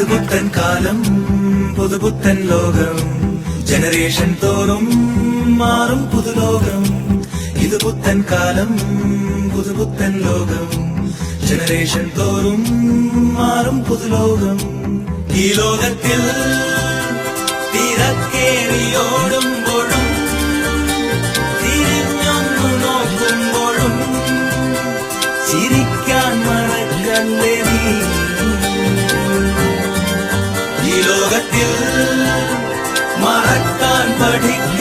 പുതുപുത്തൻ കാലം പുതുപുത്തൻ ലോകം ജനറേഷൻ തോറും മാറും പുതുലോകം ഇത് പുത്തൻ കാലം പുതുപുത്തൻ ലോകം ജനറേഷൻ തോറും മാറും പുതുലോകം ഈ ലോകത്തിൽ തിരക്കേറിയോടുമ്പോഴും തിരിഞ്ഞൊന്നു നോക്കുമ്പോഴും ചിരിക്കാൻ മറക്കല്ലേ നീ ഈ ലോകത്തിൽ മറക്കാൻ പഠിക്കും